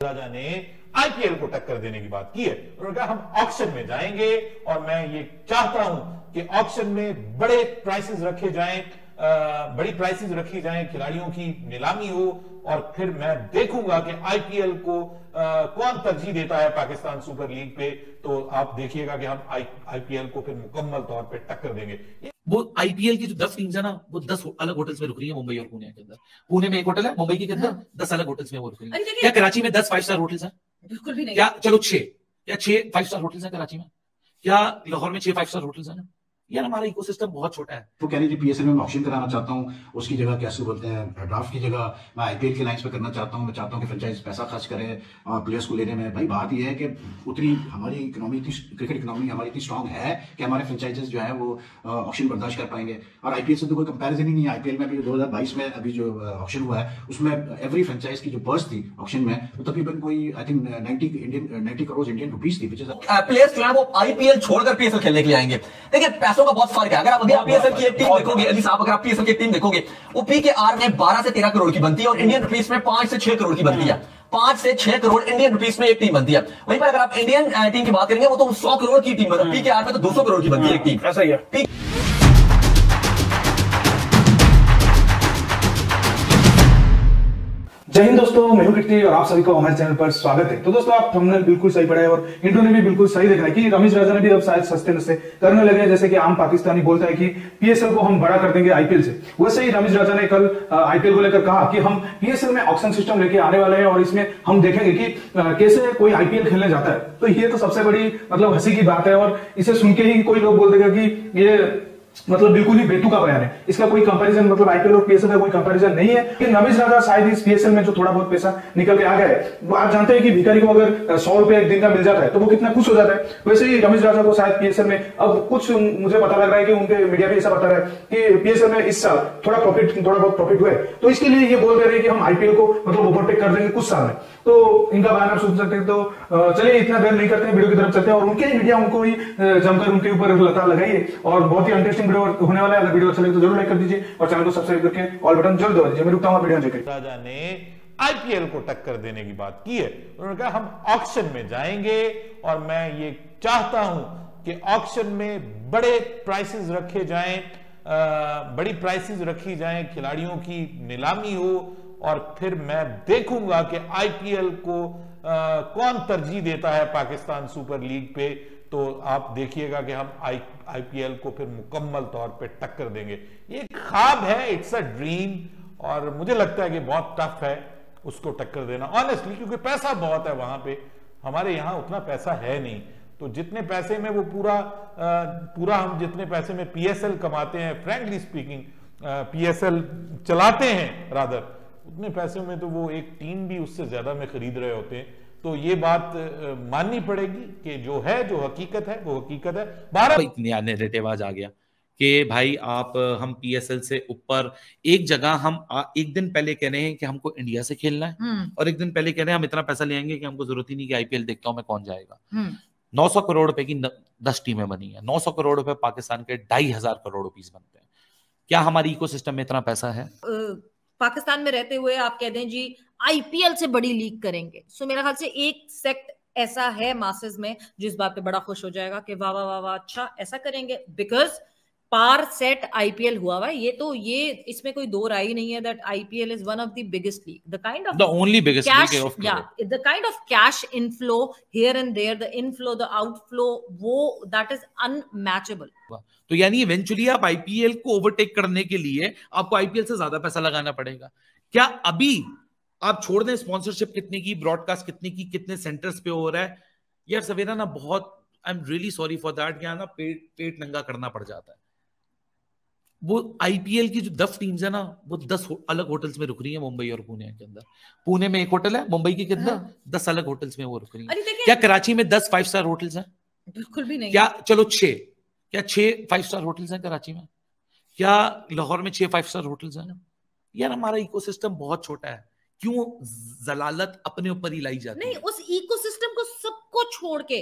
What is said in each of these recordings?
राजा ने आईपीएल को टक्कर देने की बात की है। उन्होंने कहा हम ऑक्शन में जाएंगे और मैं ये चाहता हूं कि ऑक्शन में बड़े प्राइसेस रखे जाएं, बड़ी प्राइसेस रखी जाएं, खिलाड़ियों की नीलामी हो और फिर मैं देखूंगा कि आईपीएल को कौन तरजीह देता है पाकिस्तान सुपर लीग पे। तो आप देखिएगा कि हम आईपीएल को फिर मुकम्मल तौर पे टक्कर देंगे। वो आईपीएल की जो 10 टीम्स है ना, वो 10 अलग होटल्स में रुक रही है, मुंबई और पुणे के अंदर। पुणे में एक होटल है, मुंबई के अंदर 10 अलग होटल्स में वो रुक रही है। क्या कराची में 10 5 स्टार होटल्स हैं? बिल्कुल भी नहीं। क्या चलो 6, क्या 6 5 स्टार होटल्स हैं कराची में? क्या लाहौर में 6 5 स्टार होटल्स हैं? यार हमारा इकोसिस्टम बहुत छोटा है। वो कह रही थी पीएसएल में मैं ऑक्शन कराना चाहता हूँ, उसकी जगह कैसे बोलते हैं ड्राफ्ट की जगह मैं आईपीएल के लाइंस पे करना चाहता हूँ। मैं चाहता हूँ कि फ्रेंचाइज पैसा खर्च करे प्लेयर्स को लेने में। भाई बात यह है कि उतनी हमारी इकोनॉमी, क्रिकेट इकोनॉमी हमारी इतनी स्ट्रांग है कि हमारे फ्रेंचाइजेस जो है वो ऑक्शन बर्दाश्त कर पाएंगे। और आईपीएल से तो कोई कंपैरिजन ही नहीं है। आईपीएल में अभी 2022 में अभी जो ऑक्शन हुआ है उसमें एवरी फ्रेंचाइज की जो पर्स थी ऑक्शन में वो तकरीबन कोई I think 90 crore Indian rupees थी। प्लेयर्स जो है वो आईपीएल छोड़कर पीएसएल खेलने के लिए आएंगे। देखिए पैसों का बहुत फर्क है। अगर आप अभी पीएसएल की एक टीम देखोगे, अली साहब अगर आप पीएसएल की टीम देखोगे, वो पीकेआर में 12 से 13 करोड़ की बनती है और इंडियन रुपीस में 5 से 6 करोड़ की बनती है। 5 से 6 करोड़ इंडियन रुपीस में एक टीम बनती है। वहीं पर अगर आप इंडियन टीम की बात करेंगे वो तो 100 करोड़ की टीम बनती है। पीकेआर में तो 200 करोड़ की बनती है एक टीम। ऐसा ही है। जय हिंद दोस्तों, मैं हूं कीर्ति और आप सभी को हमारे चैनल पर स्वागत है। तो दोस्तों आप थंबनेल बिल्कुल सही पढ़ा है और इंट्रो ने भी बिल्कुल सही देखा है कि रमीज राजा ने भी अब शायद सस्ते नस्ते करने लगे हैं। जैसे कि आम पाकिस्तानी बोलता है कि पीएसएल को हम बड़ा कर देंगे आईपीएल से, वैसे ही रमीज राजा ने कल आईपीएल को लेकर कहा कि हम पीएसएल में ऑक्शन सिस्टम लेके आने वाले हैं और इसमें हम देखेंगे कि कैसे कोई आईपीएल खेलने जाता है। तो ये तो सबसे बड़ी मतलब हंसी की बात है और इसे सुन के ही कोई लोग बोल देगा कि ये मतलब बिल्कुल ही बेतुका बयान है। इसका कोई कंपैरिजन मतलब आईपीएल और पीएसएल का कोई कंपैरिजन नहीं है। कि रमीज राजा शायद इस पीएसएल में जो थोड़ा बहुत पैसा निकल के आ गया है, वो आप जानते हैं कि भिखारी को अगर 100 रुपए एक दिन का मिल जाता है तो वो कितना खुश हो जाता है। वैसे ही रमीज राजा को शायद पीएसएल में अब कुछ मुझे पता लग रहा है कि उनके मीडिया में ऐसा बता रहा है कि पीएसएल में इस साल थोड़ा बहुत प्रॉफिट हुए, तो इसके लिए ये बोल दे रहे हैं कि हम आईपीएल को मतलब ओवरटेक कर देंगे कुछ साल में। तो इनका बयान आप सुन सकते हैं। तो चलिए इतना देर नहीं करते हैं, वीडियो की तरफ चलते हैं और उनके मीडिया उनको ही जमकर उनके ऊपर लता लगाइए और बहुत ही इंटरेस्टिंग वीडियो होने वाला है। अगर वीडियो अच्छा लगे तो जरूर लाइक कर दीजिए और चैनल को सब्सक्राइब करके ऑल बटन जरूर दबा दीजिए। मैं रुकता हूं वीडियो एंजॉय करिए। राजा ने आईपीएल को टक्कर देने की बात की है। उन्होंने कहा हम ऑक्शन में जाएंगे और मैं ये चाहता हूं कि ऑक्शन में बड़े प्राइसेस रखे जाएं, बड़ी प्राइसेस रखी जाएं, खिलाड़ियों की नीलामी हो और फिर मैं देखूंगा कि आईपीएल को कौन तरजीह देता है पाकिस्तान सुपर लीग पे। तो आप देखिएगा कि हम आईपीएल को फिर मुकम्मल तौर पे टक्कर देंगे। ये ख्वाब है, इट्स अ ड्रीम और मुझे लगता है कि बहुत टफ है उसको टक्कर देना ऑनेस्टली, क्योंकि पैसा बहुत है वहां पे। हमारे यहां उतना पैसा है नहीं। तो जितने पैसे में वो पूरा हम जितने पैसे में पीएसएल कमाते हैं, फ्रैंकली स्पीकिंग पीएसएल चलाते हैं रादर, उतने पैसे में तो वो एक टीम भी उससे ज्यादा में खरीद रहे होते हैं। तो ये बात माननी पड़ेगी कि जो है, जो हकीकत है वो हकीकत है। नया नैरेटिव आज आ गया कि भाई हम पीएसएल से ऊपर एक जगह हम एक दिन पहले कह रहे हैं कि हमको इंडिया से खेलना है और एक दिन पहले कह रहे हैं हम इतना पैसा ले आएंगे कि हमको जरूरत ही नहीं कि आईपीएल देखता हूं मैं कौन जाएगा। 900 करोड़ रुपए की 10 टीमें बनी है। 900 करोड़ रुपए पाकिस्तान के 2,500 करोड़ रुपीस बनते हैं। क्या हमारी इकोसिस्टम में इतना पैसा है? पाकिस्तान में रहते हुए आप कह दें जी आईपीएल से बड़ी लीग करेंगे, सो मेरा ख्याल से एक सेक्ट ऐसा है मासेस में जिस बात पे बड़ा खुश हो जाएगा कि वाह वाह वाह वाह, अच्छा ऐसा करेंगे। बिकॉज पार सेट आईपीएल हुआ हुआ ये इसमें कोई दो राय नहीं है that IPL is one of the biggest league, the kind of the only biggest league of the kind of cash inflow here and there, the inflow the outflow, वो दैट इज अनमैचेबल। तो यानी eventually आप IPL को overtake करने के लिए आपको IPL से ज्यादा पैसा लगाना पड़ेगा। क्या अभी आप छोड़ दें स्पॉन्सरशिप कितने की, ब्रॉडकास्ट कितने की, कितने सेंटर्स पे हो रहा है यार सवेरा ना, बहुत I am really sorry for that, क्या ना पेट नंगा करना पड़ जाता है। वो आईपीएल की जो 10 टीम्स है ना, वो 10 अलग होटल्स में रुक रही है मुंबई और पुणे के अंदर। पुणे में एक होटल है, मुंबई के अंदर 10 अलग होटल्स में वो रुक रही है। क्या कराची में 10 5 स्टार होटल्स हैं? बिल्कुल भी नहीं। क्या चलो 6, क्या 6 5 स्टार होटल्स हैं कराची में? क्या लाहौर में 6 5 स्टार होटल्स हैं? यार हमारा इकोसिस्टम बहुत छोटा है। क्यों जलालत अपने ऊपर ही लाई जाती है? नहीं, उस इकोसिस्टम को सबको छोड़ के,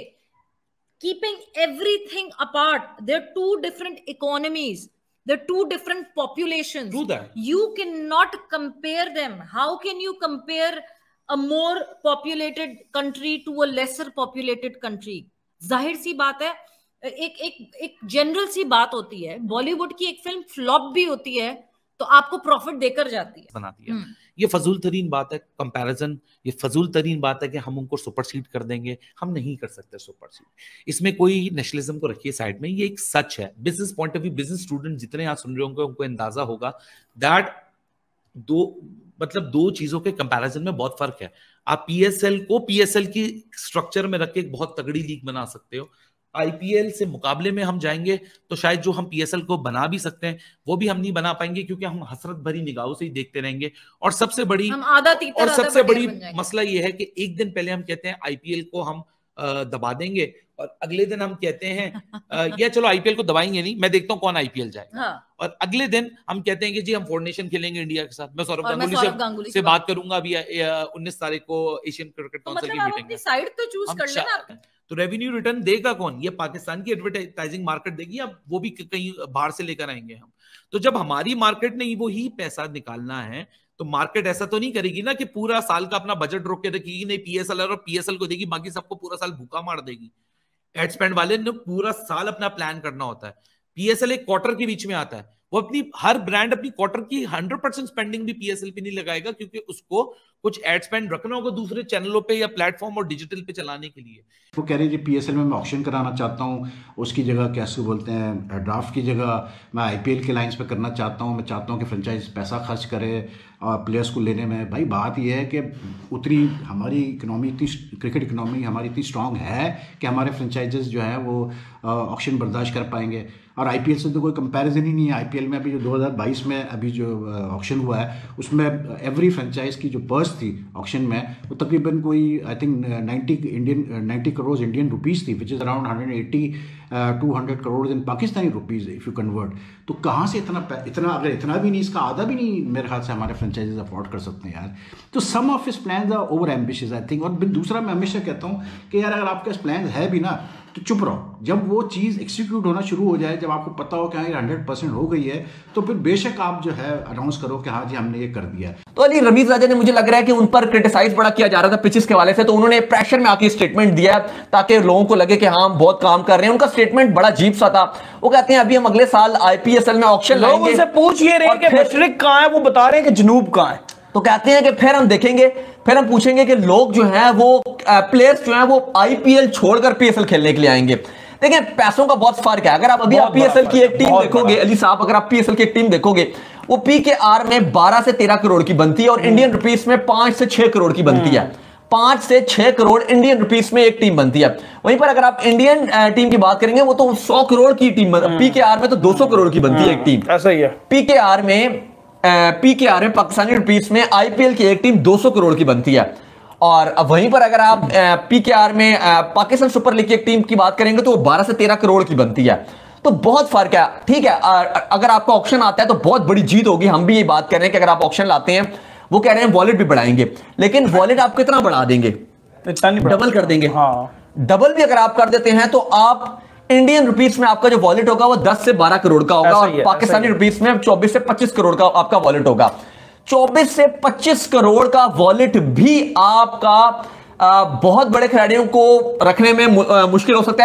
keeping everything apart, they're 2 different economies, they're 2 different populations. True that. You cannot compare them. How can you compare a more populated country to a lesser populated country. जाहिर सी बात है, एक जनरल सी बात होती है, बॉलीवुड की एक फिल्म फ्लॉप भी होती है तो आपको प्रॉफिट देकर जाती है, बनाती है। ये फजूल तरीन बात है कंपैरिजन, ये फजूल तरीन बात है कि हम उनको सुपरसीड कर देंगे, हम नहीं कर सकते सुपरसीड। इसमें कोई नेशनलिज्म को रखिए साइड में, ये एक सच है। Business point of view, business student जितने यहाँ सुन रहे होंगे उनको अंदाजा होगा दैट दो चीजों के कंपैरिजन में बहुत फर्क है। आप पीएसएल को पीएसएल की स्ट्रक्चर में रख के एक बहुत तगड़ी लीग बना सकते हो, आईपीएल से मुकाबले में हम जाएंगे तो शायद जो हम पीएसएल को बना भी सकते हैं वो भी हम नहीं बना पाएंगे, क्योंकि हम हसरत भरी निगाहों से ही देखते रहेंगे। और सबसे बड़ी मसला ये है कि एक दिन पहले हम कहते हैं आईपीएल को हम दबा देंगे और अगले दिन हम कहते हैं या चलो आईपीएल को दबाएंगे नहीं, मैं देखता हूँ कौन आईपीएल जाएगा। हाँ। और अगले दिन हम कहते हैं कि जी हम फोर नेशन खेलेंगे इंडिया के साथ। मैं सौरभ गांगुली से बात करूंगा अभी 19 तारीख को एशियन क्रिकेट काउंसिल की मीटिंग में। साइड तो चूज कर लेना। तो रेवेन्यू रिटर्न देगा कौन? ये पाकिस्तान की एडवर्टाइजिंग मार्केट देगी या वो भी कहीं बाहर से लेकर आएंगे हम? तो जब हमारी मार्केट ने वो ही पैसा निकालना है तो मार्केट ऐसा तो नहीं करेगी ना कि पूरा साल का अपना बजट रोक के रखेगी, नहीं पीएसएल और पीएसएल को देगी, बाकी सबको पूरा साल भूखा मार देगी। एड स्पेंड वाले ने पूरा साल अपना प्लान करना होता है। पीएसएल एक क्वार्टर के बीच में आता है, वो अपनी हर ब्रांड अपनी क्वार्टर की 100% स्पेंडिंग भी पीएसएल पे नहीं लगाएगा, क्योंकि उसको कुछ एड स्पेंड रखना होगा दूसरे चैनलों पे या प्लेटफॉर्म और डिजिटल पे चलाने के लिए। वो कह रहे हैं पीएसएल में मैं ऑक्शन कराना चाहता हूँ, उसकी जगह कैसे बोलते हैं ड्राफ्ट की जगह मैं आईपीएल के लाइंस पे करना चाहता हूँ। मैं चाहता हूँ कि फ्रेंचाइज पैसा खर्च करे और प्लेयर्स को लेने में। भाई बात यह है कि उतनी हमारी इकोनॉमी इतनी क्रिकेट इकोनॉमी हमारी इतनी स्ट्रांग है कि हमारे फ्रेंचाइजेस जो है वो ऑक्शन बर्दाश्त कर पाएंगे। और आईपीएल से तो कोई कंपैरिजन ही नहीं है। आईपीएल में अभी जो 2022 में अभी जो ऑक्शन हुआ है उसमें एवरी फ्रेंचाइज की जो पर्स थी ऑक्शन में वो तकरीबन कोई I think 90 crore Indian rupees थी, which is around 180-200 crore in Pakistani rupees if you convert. तो कहाँ से इतना अगर इतना भी नहीं, इसका आधा भी नहीं मेरे ख्याल से हमारे फ्रेंचाइजेज अफोर्ड कर सकते हैं यार। तो some of his plans are over ambitious I think. और दूसरा मैं हमेशा कहता हूँ कि यार अगर आपके प्लान है भी ना तो चुप रहो। जब वो चीज़ एक्सिक्यूट होना शुरू हो जाए, जब आपको पता हो कि हाँ 100% हो गई है, तो फिर बेशक आप जो है अनाउंस करो कि हाँ जी हमने ये कर दिया। तो अली रमीज राजा ने, मुझे लग रहा है कि उन पर क्रिटिसाइज बड़ा किया जा रहा था पिचेस के हवाले से, तो उन्होंने प्रेशर में आके स्टेटमेंट दिया ताकि लोगों को लगे कि हाँ हम बहुत काम कर रहे हैं। उनका स्टेटमेंट बड़ा अजीब सा था। वो कहते हैं अभी हम अगले साल आईपीएल में ऑक्शन लोग उनसे पूछ ये रहे कि मशरिक कहां है, वो बता रहे हैं कि जनूब कहां है। तो कहते हैं कि फिर हम देखेंगे, फिर हम पूछेंगे कि लोग जो हैं वो प्लेयर्स जो हैं वो आईपीएल छोड़कर पीएसएल खेलने के लिए आएंगे। देखिए पैसों का बहुत फर्क है। अगर आप अभी पीएसएल की एक टीम देखोगे अली साहब, अगर आप पीएसएल की एक टीम देखोगे वो पीकेआर में 12 से 13 करोड़ की बनती है और इंडियन रुपीस में 5 से 6 करोड़ की बनती है। 5 से 6 करोड़ इंडियन रुपीस में एक टीम बनती है। वहीं पर अगर आप इंडियन टीम की बात करेंगे वो तो 100 करोड़ की टीम, पीकेआर में तो 200 करोड़ की बनती है एक टीम। ऐसा ही है। पीकेआर में पाकिस्तानी रुपीस में आईपीएल की एक टीम 200 करोड़ की बनती है। और वहीं पर अगर आप पीकेआर में पाकिस्तान सुपर लीग की एक टीम की बात करेंगे तो वो 12 से 13 करोड़ की बनती है। तो बहुत फर्क है। ठीक है, अगर आपका ऑक्शन आता है तो बहुत बड़ी जीत होगी। हम भी ये बात कर रहे हैं कि अगर आप ऑक्शन लाते हैं, वो कह रहे हैं वॉलेट भी बढ़ाएंगे, लेकिन वॉलेट आप कितना बढ़ा देंगे? डबल कर देंगे। हाँ। डबल भी अगर आप कर देते हैं तो आप इंडियन रुपीस में आपका जो वॉलेट होगा वो 10 से 12 करोड़ का होगा और पाकिस्तानी रुपीस में 24 से 25 करोड़ का आपका वॉलेट होगा। 24 से 25 करोड़ का वॉलेट भी आपका बहुत बड़े खिलाड़ियों को रखने में मुश्किल हो सकता है।